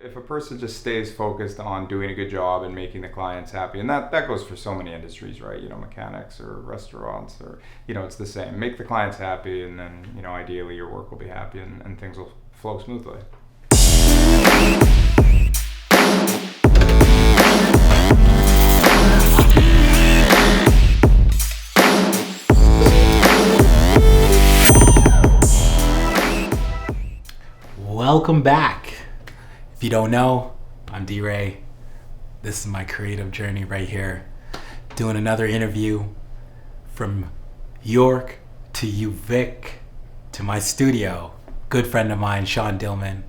if a person just stays focused on doing a good job and making the clients happy, and that goes for so many industries, right? Mechanics or restaurants, or it's the same. Make the clients happy, and then ideally your work will be happy, and things will flow smoothly. Welcome back. If you don't know, I'm D-Ray. This is my creative journey right here. Doing another interview from York to UVic to my studio. Good friend of mine, Sean Dillman,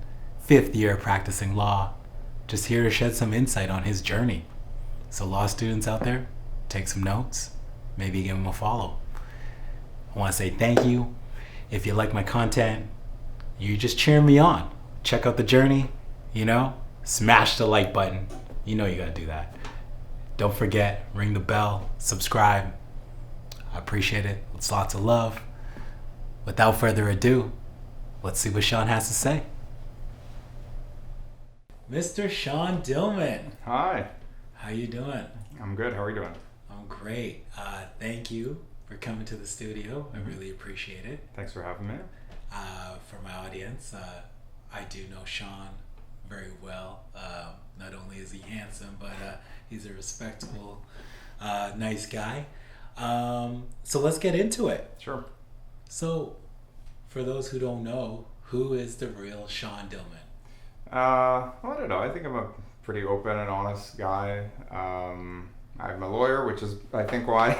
5th year practicing law. Just here to shed some insight on his journey. So law students out there, take some notes. Maybe give him a follow. I want to say thank you. If you like my content, you just cheer me on. Check out the journey, smash the like button. You gotta do that. Don't forget, ring the bell, subscribe. I appreciate it. It's lots of love. Without further ado, let's see what Sean has to say. Mr. Sean Dillman. Hi. How you doing? I'm good. How are you doing? I'm great. Thank you for coming to the studio. I really appreciate it. Thanks for having me. For my audience, I do know Sean very well. Not only is he handsome, but he's a respectable, nice guy. So let's get into it. Sure. So, for those who don't know, who is the real Sean Dillman? I don't know. I think I'm a pretty open and honest guy. I'm a lawyer, which is, I think, why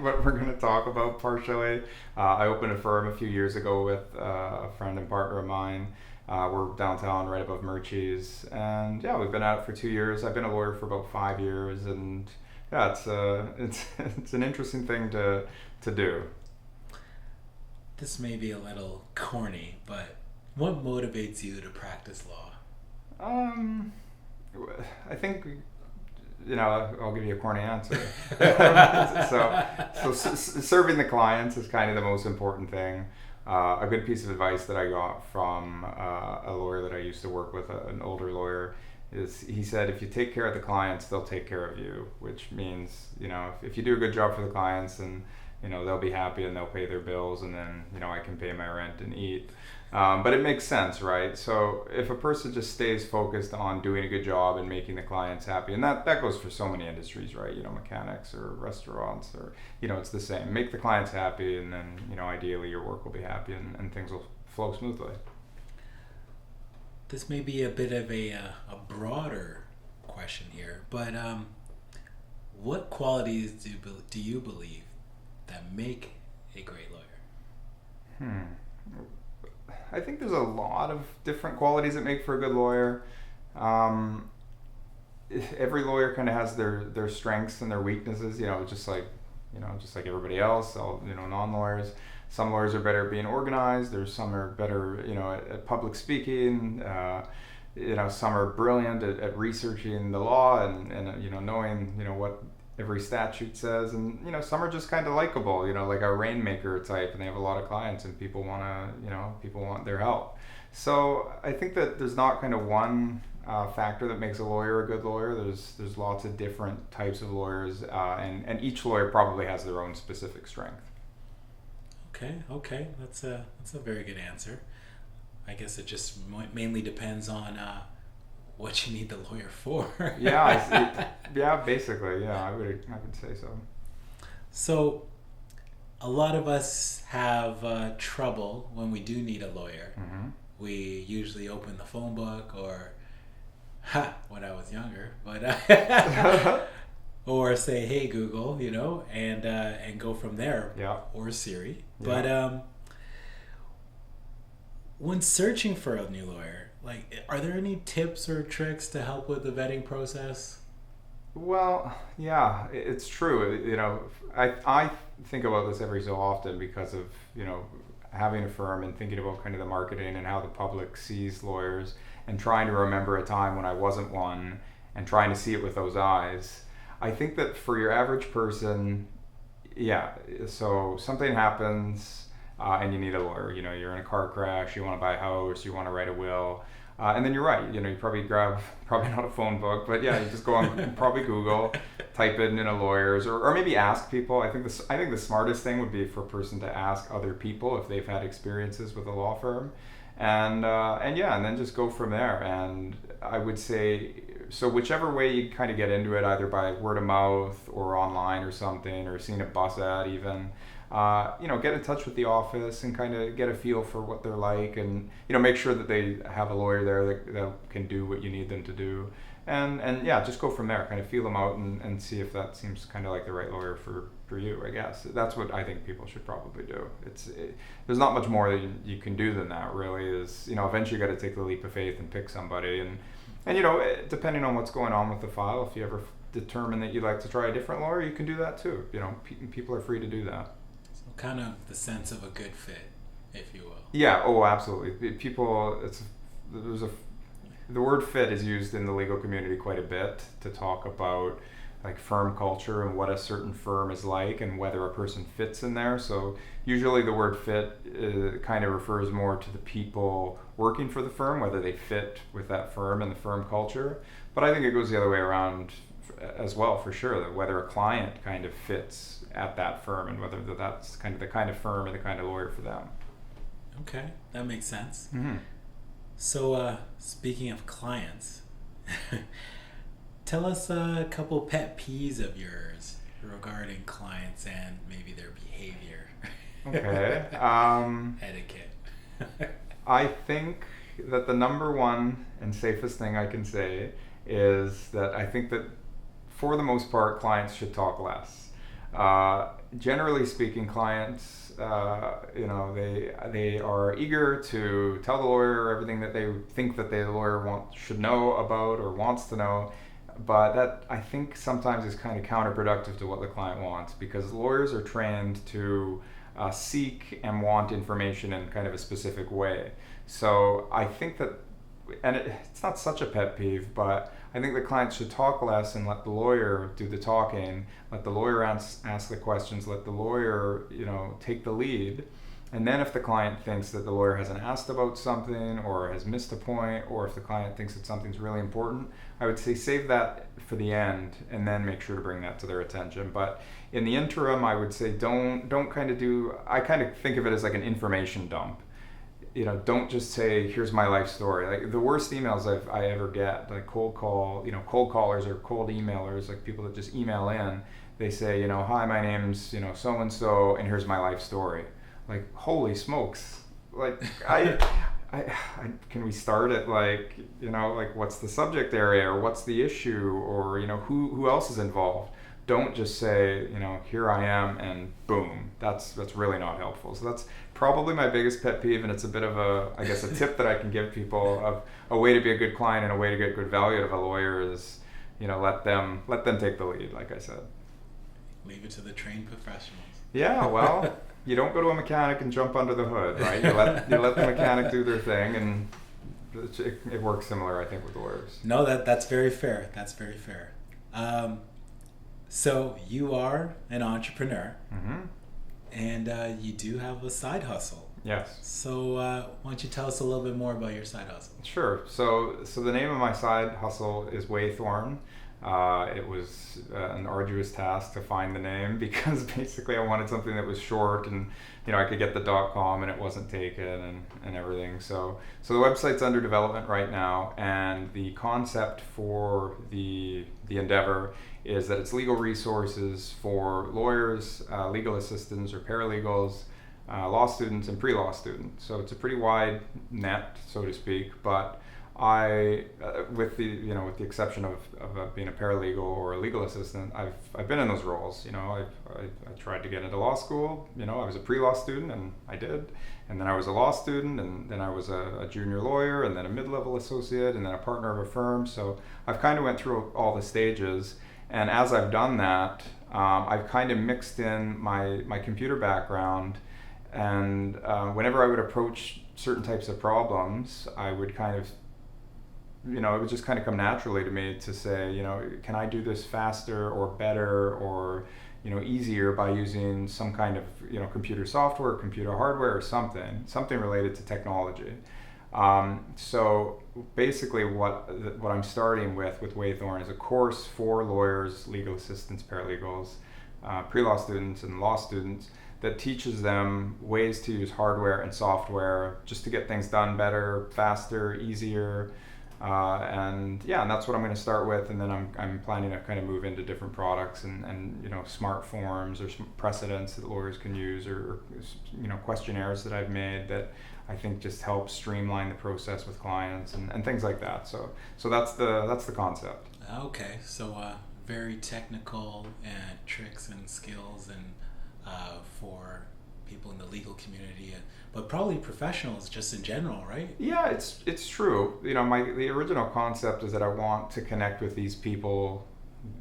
what we're going to talk about partially. I opened a firm a few years ago with a friend and partner of mine. We're downtown, right above Murchie's, and we've been at it for 2 years. I've been a lawyer for about 5 years, and it's an interesting thing to do. This may be a little corny, but what motivates you to practice law? I think. I'll give you a corny answer. So serving the clients is kind of the most important thing. A good piece of advice that I got from a lawyer that I used to work with, an older lawyer, is he said, if you take care of the clients, they'll take care of you, which means, if you do a good job for the clients, and they'll be happy and they'll pay their bills, and then, I can pay my rent and eat. But it makes sense, right? So if a person just stays focused on doing a good job and making the clients happy, and that goes for so many industries, right? Mechanics or restaurants, or, it's the same. Make the clients happy, and then, ideally your work will be happy, and things will flow smoothly. This may be a bit of a broader question here, but what qualities do you believe that make a great lawyer? I think there's a lot of different qualities that make for a good lawyer. Every lawyer kind of has their strengths and their weaknesses, just like everybody else. Non-lawyers. Some lawyers are better at being organized. There's some are better, at public speaking. Some are brilliant at researching the law and knowing, what every statute says, and some are just kind of likable, like a rainmaker type, and they have a lot of clients, and people want their help. So I think that there's not kind of one factor that makes a lawyer a good lawyer. There's lots of different types of lawyers, and each lawyer probably has their own specific strength. Okay, that's a very good answer. I guess it just mainly depends on what you need the lawyer for. Basically, I would say so. So, a lot of us have trouble when we do need a lawyer. Mm-hmm. We usually open the phone book, or when I was younger, but or say, "Hey Google," and go from there. Yeah. Or Siri. Yeah. But when searching for a new lawyer, are there any tips or tricks to help with the vetting process? Well, yeah, it's true. I think about this every so often because of, having a firm and thinking about kind of the marketing and how the public sees lawyers, and trying to remember a time when I wasn't one and trying to see it with those eyes. I think that for your average person, so something happens and you need a lawyer. You're in a car crash, you want to buy a house, you want to write a will. And then you're right, you probably grab, probably not a phone book, but yeah, you just go on probably Google, type in, lawyers, or maybe ask people. I think the smartest thing would be for a person to ask other people if they've had experiences with a law firm, and yeah, and then just go from there. And I would say, so whichever way you kind of get into it, either by word of mouth or online or something, or seeing a bus ad even, get in touch with the office and kind of get a feel for what they're like, and make sure that they have a lawyer there that can do what you need them to do, and yeah, just go from there. Kind of feel them out and see if that seems kind of like the right lawyer for you. I guess that's what I think people should probably do. There's not much more that you can do than that. Really, is eventually you got to take the leap of faith and pick somebody, and depending on what's going on with the file, if you ever determine that you'd like to try a different lawyer, you can do that too. People are free to do that. Kind of the sense of a good fit, if you will. Yeah. Oh, absolutely. The word fit is used in the legal community quite a bit to talk about like firm culture and what a certain firm is like and whether a person fits in there. So usually the word fit kind of refers more to the people working for the firm, whether they fit with that firm and the firm culture. But I think it goes the other way around as well, for sure, that whether a client kind of fits at that firm and whether that's kind of the kind of firm or the kind of lawyer for them. Okay, that makes sense. Mm-hmm. So speaking of clients, tell us a couple pet peeves of yours regarding clients and maybe their behavior. Okay. Etiquette. I think that the number one and safest thing I can say is that I think that for the most part, clients should talk less. Generally speaking, clients, they are eager to tell the lawyer everything that they think that the lawyer should know about or wants to know, but that I think sometimes is kind of counterproductive to what the client wants, because lawyers are trained to seek and want information in kind of a specific way. So I think that, and it's not such a pet peeve, but I think the client should talk less and let the lawyer do the talking, let the lawyer ask the questions, let the lawyer, take the lead. And then if the client thinks that the lawyer hasn't asked about something or has missed a point, or if the client thinks that something's really important, I would say save that for the end and then make sure to bring that to their attention. But in the interim, I would say don't kind of I kind of think of it as like an information dump. Don't just say, here's my life story. Like the worst emails I ever get, like cold callers or cold emailers, like people that just email in, they say, hi, my name's, so-and-so, and here's my life story. Like, holy smokes. Like, I can we start at like, what's the subject area or what's the issue or, who else is involved? Don't just say, here I am and boom. That's really not helpful. So that's probably my biggest pet peeve, and it's a bit of a tip that I can give people of a way to be a good client and a way to get good value out of a lawyer is, let them take the lead, like I said. Leave it to the trained professionals. Yeah, well, you don't go to a mechanic and jump under the hood, right? You let the mechanic do their thing, and it works similar, I think, with lawyers. No, that's very fair. That's very fair. So you are an entrepreneur, mm-hmm. and you do have a side hustle. Yes. So why don't you tell us a little bit more about your side hustle? Sure. So the name of my side hustle is Waythorn. It was an arduous task to find the name because basically I wanted something that was short and I could get the .com and it wasn't taken and everything. So the website's under development right now, and the concept for the endeavor is that it's legal resources for lawyers, legal assistants or paralegals, law students and pre-law students. So it's a pretty wide net, so to speak, but I, with the exception of being a paralegal or a legal assistant, I've been in those roles. I tried to get into law school. I was a pre-law student, and I did, and then I was a law student, and then I was a junior lawyer, and then a mid-level associate, and then a partner of a firm. So I've kind of went through all the stages, and as I've done that, I've kind of mixed in my computer background, and whenever I would approach certain types of problems, I would kind of it would just kind of come naturally to me to say, can I do this faster or better or, easier by using some kind of, computer software, computer hardware or something related to technology. So basically, what I'm starting with Waythorn is a course for lawyers, legal assistants, paralegals, pre-law students, and law students that teaches them ways to use hardware and software just to get things done better, faster, easier. And that's what I'm going to start with, and then I'm planning to kind of move into different products and smart forms or precedents that lawyers can use, or questionnaires that I've made that I think just help streamline the process with clients and things like that. So that's the concept. Okay, so very technical and tricks and skills and for people in the legal community, but probably professionals just in general, right? Yeah, it's true. The original concept is that I want to connect with these people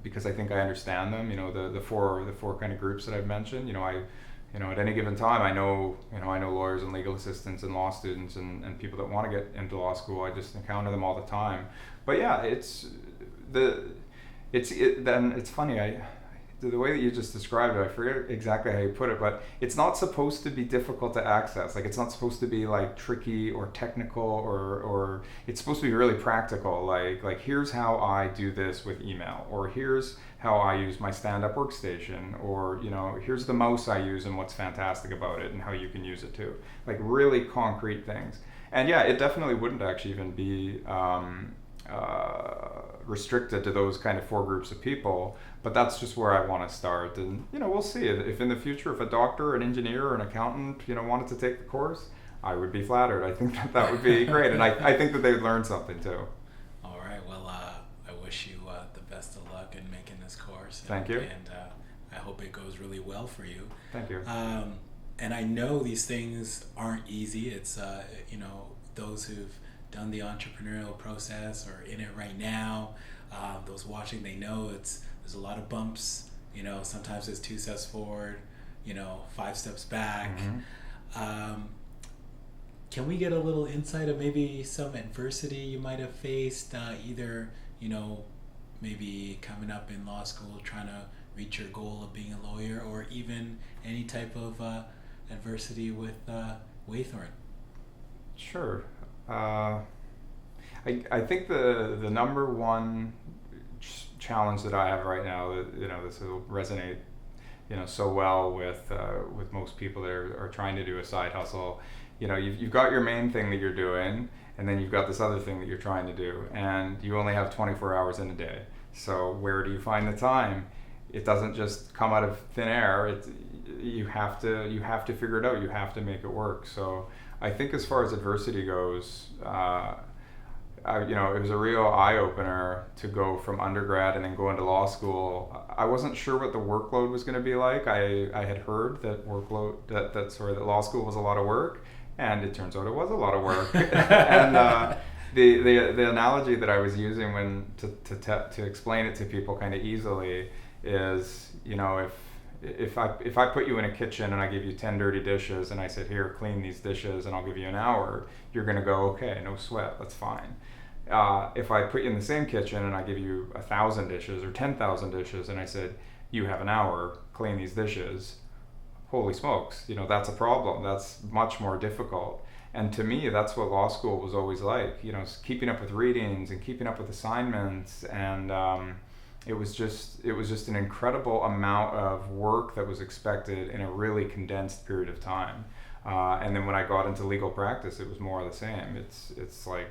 because I think I understand them. The four kind of groups that I've mentioned. At any given time, I know lawyers and legal assistants and law students and people that want to get into law school. I just encounter them all the time. But yeah, then it's funny. The way that you just described it, I forget exactly how you put it, but it's not supposed to be difficult to access. Like, it's not supposed to be like tricky or technical, or it's supposed to be really practical. Like here's how I do this with email, or here's how I use my stand-up workstation, or here's the mouse I use and what's fantastic about it and how you can use it too. Like, really concrete things. And yeah, it definitely wouldn't actually even be restricted to those kind of four groups of people, but that's just where I want to start. And we'll see if in the future, if a doctor, an engineer, or an accountant wanted to take the course, I would be flattered. I think that would be great, and I think that they'd learn something too. All right, well, I wish you the best of luck in making this course. Thank you. And I hope it goes really well for you. Thank you. And I know these things aren't easy. It's those who've done the entrepreneurial process or in it right now, those watching, they know there's a lot of bumps. Sometimes it's 2 steps forward, 5 steps back. Mm-hmm. Can we get a little insight of maybe some adversity you might have faced, either maybe coming up in law school trying to reach your goal of being a lawyer, or even any type of adversity with Waythorn? Sure. I think the number one challenge that I have right now, that this will resonate so well with most people that are trying to do a side hustle. You've got your main thing that you're doing, and then you've got this other thing that you're trying to do, and you only have 24 hours in a day. So where do you find the time? It doesn't just come out of thin air. You have to figure it out. You have to make it work. So I think as far as adversity goes, it was a real eye-opener to go from undergrad and then go into law school. I wasn't sure what the workload was going to be like. I had heard that law school was a lot of work, and it turns out it was a lot of work. And the analogy that I was using to explain it to people kind of easily is, if I put you in a kitchen and I give you 10 dirty dishes and I said, here, clean these dishes and I'll give you an hour, you're going to go, okay, no sweat, that's fine. If I put you in the same kitchen and I give you 1,000 dishes or 10,000 dishes and I said, you have an hour, clean these dishes, holy smokes, that's a problem. That's much more difficult. And to me, that's what law school was always like, keeping up with readings and keeping up with assignments, and it was just an incredible amount of work that was expected in a really condensed period of time. And then when I got into legal practice, it was more of the same. It's like,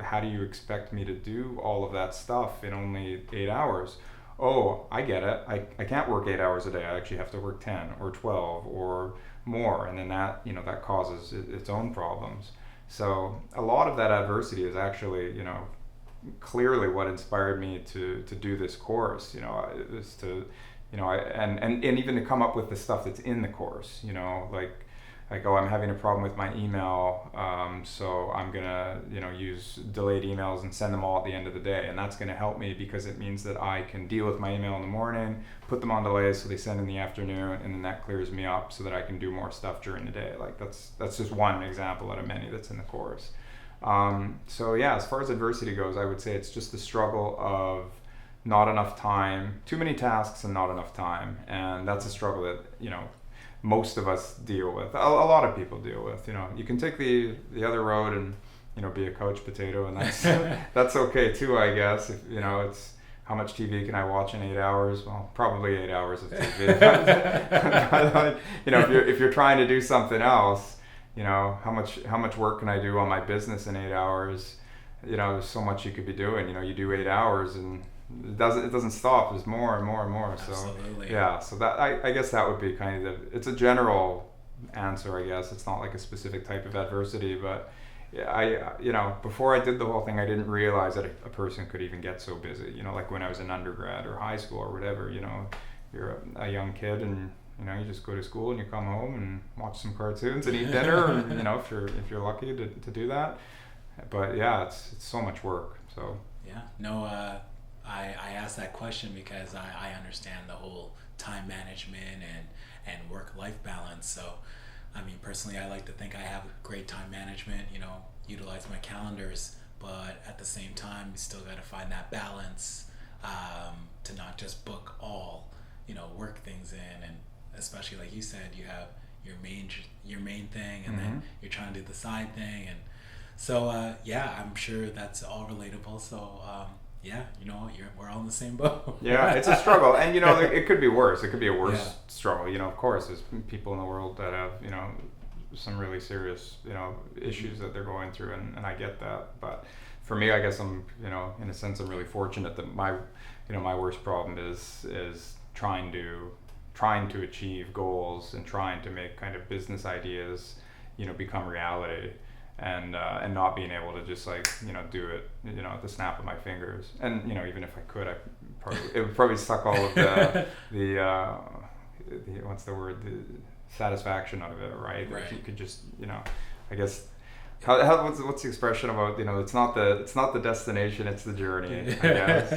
how do you expect me to do all of that stuff in only 8 hours? Oh, I get it. I can't work 8 hours a day. I actually have to work 10 or 12 or more, and then that causes its own problems. So a lot of that adversity is actually clearly what inspired me to do this course. Is to and even to come up with the stuff that's in the course. Like, oh, I'm having a problem with my email, so I'm gonna use delayed emails and send them all at the end of the day, and that's gonna help me because it means that I can deal with my email in the morning, put them on delays so they send in the afternoon, and then that clears me up so that I can do more stuff during the day. Like, that's just one example out of many that's in the course. So yeah, as far as adversity goes, I would say it's just the struggle of not enough time, too many tasks and not enough time, and that's a struggle that most of us deal with. A lot of people deal with. You know, you can take the other road and, you know, be a couch potato, and that's that's okay too, I guess. If, you know, it's how much TV can I watch in 8 hours? Well, probably 8 hours of TV. Like, you know, if you're trying to do something else, you know, how much work can I do on my business in 8 hours? You know, there's so much you could be doing. You know, you do 8 hours and it doesn't stop. There's more and more and more. So Absolutely. yeah, so that I guess that would be kind of it's a general answer. I guess it's not like a specific type of adversity, but yeah, you know, before I did the whole thing, I didn't realize that a person could even get so busy. You know, like when I was in undergrad or high school or whatever. You know, you're a young kid and, you know, you just go to school and you come home and watch some cartoons and eat dinner. And, you know, if you're lucky to do that. But yeah, it's so much work. So Yeah. No. I asked that question because I understand the whole time management and work-life balance. So, I mean, personally, I like to think I have great time management, you know, utilize my calendars, but at the same time, you still got to find that balance to not just book all, you know, work things in. And especially like you said, you have your main thing, and then you're trying to do the side thing. And so, yeah, I'm sure that's all relatable. So, yeah, you know, we're all in the same boat. yeah, it's a struggle, and you know, it could be worse. It could be a worse Yeah. struggle. You know, of course, there's people in the world that have, you know, some really serious, you know, issues that they're going through, and I get that. But for me, I guess I'm, you know, in a sense, I'm really fortunate that my worst problem is trying to achieve goals and trying to make kind of business ideas, you know, become reality. And not being able to just, like, you know, do it, you know, at the snap of my fingers. And, you know, even if I could, it would probably suck all of the what's the word, the satisfaction out of it, right? Right. If you could just, you know, I guess what's the expression about, you know, it's not the destination, it's the journey, I guess.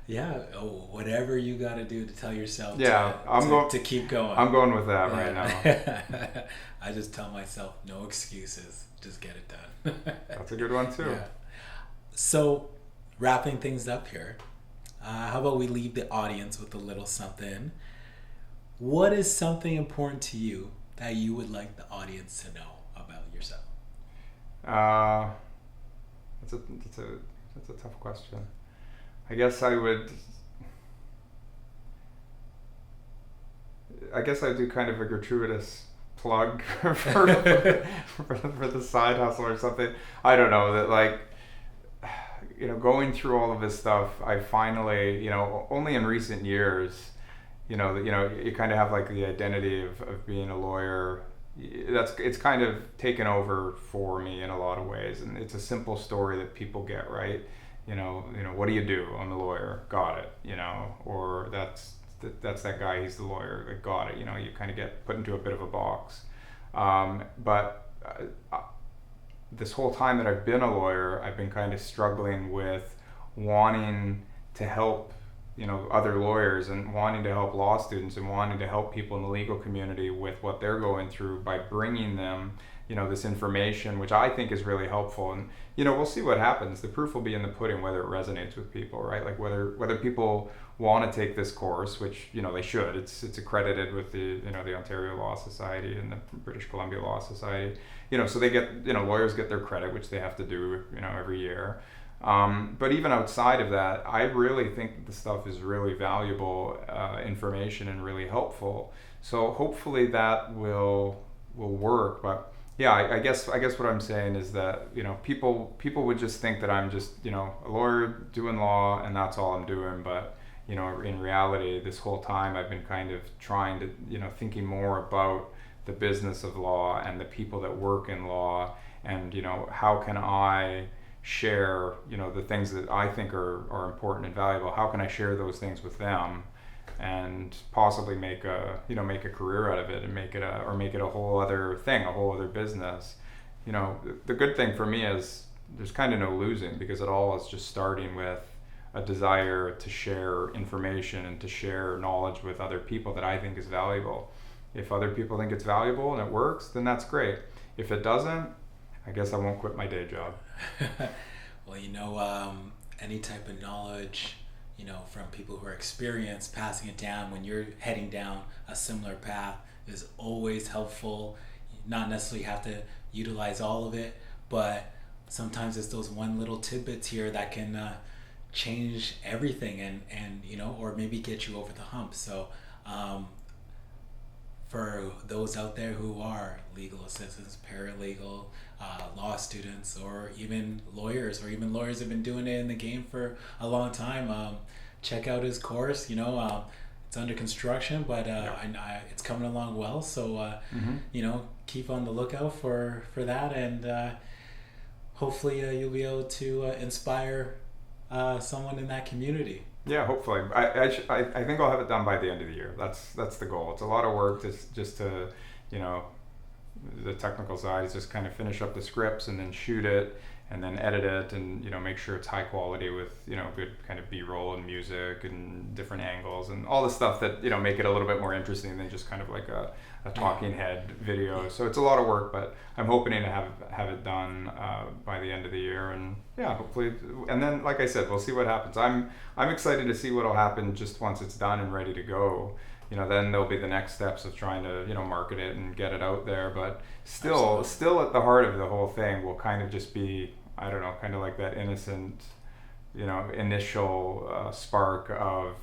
Yeah. Oh, whatever you got to do to tell yourself to keep going. I'm going with that right now. I just tell myself, no excuses, just get it done. That's a good one too. Yeah. So, wrapping things up here, how about we leave the audience with a little something? What is something important to you that you would like the audience to know about yourself? That's a tough question. I guess I'd do kind of a gratuitous plug for the side hustle or something. I don't know, that, like, you know, going through all of this stuff, I finally, you know, only in recent years, you know, that, you know, you kind of have like the identity of being a lawyer. It's kind of taken over for me in a lot of ways, and it's a simple story that people get, right? You know, what do you do? I'm a lawyer. Got it. You know, or that's that guy. He's the lawyer. Like, got it. You know, you kind of get put into a bit of a box. But this whole time that I've been a lawyer, I've been kind of struggling with wanting to help, you know, other lawyers, and wanting to help law students, and wanting to help people in the legal community with what they're going through by bringing them, you know, this information, which I think is really helpful. And, you know, we'll see what happens. The proof will be in the pudding, whether it resonates with people, right? Like whether people want to take this course, which, you know, they should. It's accredited with the, you know, the Ontario Law Society and the British Columbia Law Society. You know, so they get, you know, lawyers get their credit, which they have to do, you know, every year. But even outside of that, I really think the stuff is really valuable information and really helpful. So hopefully that will work. But yeah, I guess what I'm saying is that, you know, people would just think that I'm just, you know, a lawyer doing law and that's all I'm doing. But, you know, in reality, this whole time I've been kind of trying to, you know, thinking more about the business of law and the people that work in law, and, you know, how can I share, you know, the things that I think are important and valuable. How can I share those things with them, and possibly make a career out of it, and make it a whole other thing, a whole other business. You know, the good thing for me is there's kind of no losing, because it all is just starting with a desire to share information and to share knowledge with other people that I think is valuable. If other people think it's valuable and it works, then that's great. If it doesn't, I guess I won't quit my day job. Well, you know, any type of knowledge, from people who are experienced, passing it down when you're heading down a similar path is always helpful. Not necessarily have to utilize all of it, but sometimes it's those one little tidbits here that can change everything, and or maybe get you over the hump. So for those out there who are legal assistants, paralegal, law students, or even lawyers have been doing it in the game for a long time, check out his course. It's under construction, but it's coming along well. So keep on the lookout for that, and hopefully you'll be able to inspire someone in that community. Yeah, hopefully. I think I'll have it done by the end of the year. That's the goal. It's a lot of work just to, the technical side is just kind of finish up the scripts and then shoot it and then edit it and, make sure it's high quality with, good kind of B-roll and music and different angles and all the stuff that, make it a little bit more interesting than just kind of like a talking head video. So it's a lot of work, but I'm hoping to have it done by the end of the year, and hopefully. And then, like I said, we'll see what happens. I'm excited to see what'll happen just once it's done and ready to go. Then there'll be the next steps of trying to market it and get it out there. But still at the heart of the whole thing will kind of just be, I don't know, kind of like that innocent, initial spark of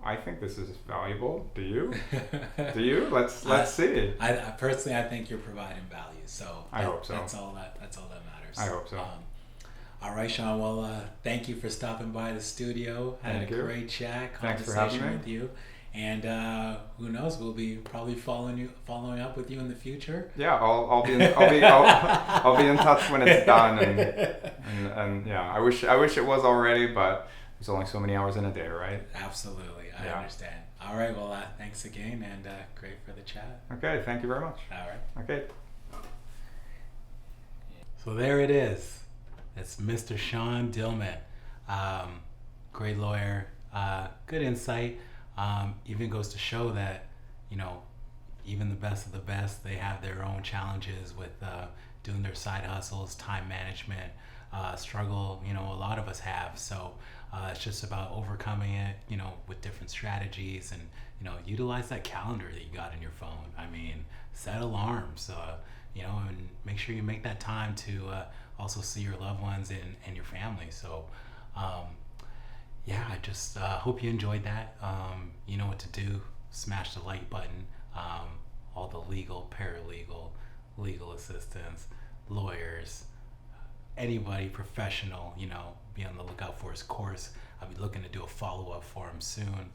I think this is valuable. Do you? Do you? Let's see. I personally, I think you're providing value. So I hope so. That's all that matters. I hope so. All right, Sean. Well, thank you for stopping by the studio. Had a great chat, conversation with you. And who knows? We'll be probably following up with you in the future. Yeah, I'll be in touch when it's done. And yeah, I wish it was already, but there's only so many hours in a day, right? Absolutely. I understand. All right. Well, thanks again, and great for the chat. Okay. Thank you very much. All right. Okay. So there it is. It's Mr. Sean Dillman. Great lawyer. Good insight. Even goes to show that, even the best of the best, they have their own challenges with doing their side hustles, time management, struggle, a lot of us have. So it's just about overcoming it, with different strategies, and, utilize that calendar that you got in your phone. I mean, set alarms, and make sure you make that time to also see your loved ones and your family. So, I just hope you enjoyed that. You know what to do. Smash the like button. All the legal, paralegal, legal assistants, lawyers, anybody professional, be on the lookout for his course. I'll be looking to do a follow-up for him soon.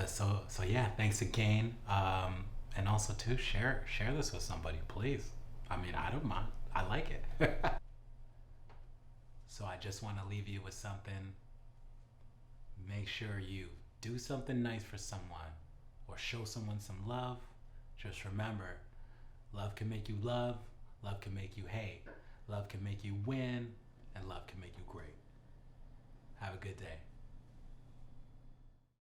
So thanks again. And also too, share this with somebody, please. I mean, I don't mind. I like it. So I just want to leave you with something. Make sure you do something nice for someone or show someone some love. Just remember, love can make you love can make you hate, love can make you win, and love can make you great. Have a good day.